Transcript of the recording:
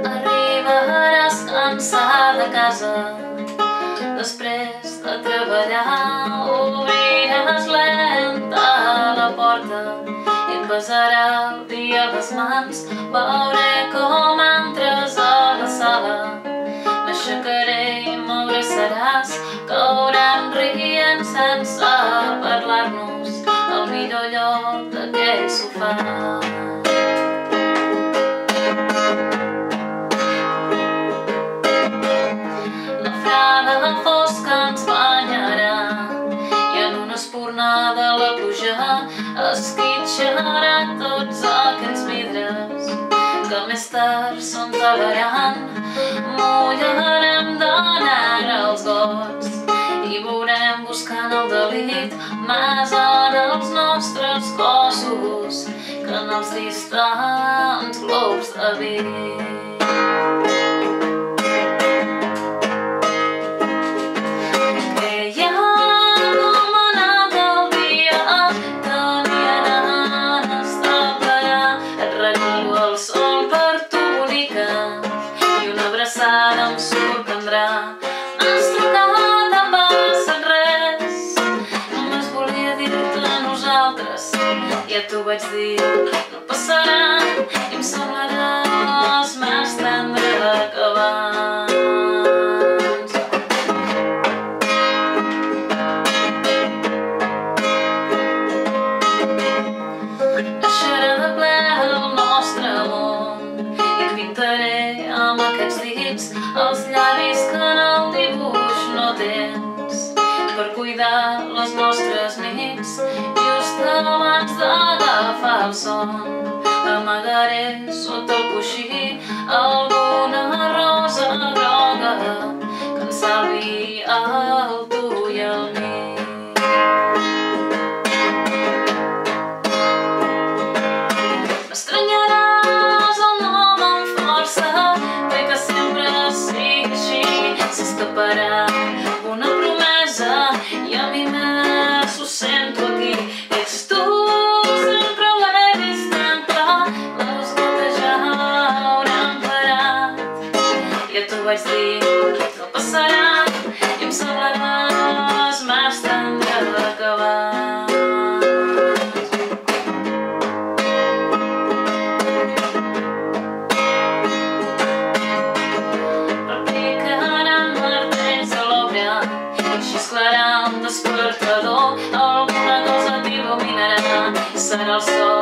Arribaràs cansada a casa després de treballar, obriràs lenta la porta i et besarà el dia a les mans. Veuré com entres a la sala, m'aixecaré i m'abraçaràs, caurem rient sense parlar-nos al millor lloc d'aquell sofà. La frada fosca ens banyarà i en una espurna la pluja esquitxarà tots aquells vidres que més tard s'entelaran. Mullarem de negre els gots i veurem buscant el delit més en els nostres cossos que en els distants globs de vi. Em sorprendrà. M'has trucat, em passa res, només volia dir-te a nosaltres. Ja t'ho vaig dir, no passarà i em semblaràs més tendre que abans. Naixerà de ple el nostre món i et pintaré amb aquests dits els llavis que en el dibuix no tens, per cuidar les nostres nits. Just abans d'agafar el son amagaré sota el coixí alguna rosa groga que ens salvi el tu i el mi. M'estranyaràs el nom amb força, que sempre sigui així, s'escaparà una promesa i a mi més ho sento aquí. Ets tu, sempre ho he vist tan clar, les gotes ja hauran parat. Ja t'ho vaig dir, no passarà i em semblaràs més tendre que abans. Xisclarà un despertador, alguna cosa t'il·luminarà, serà el sol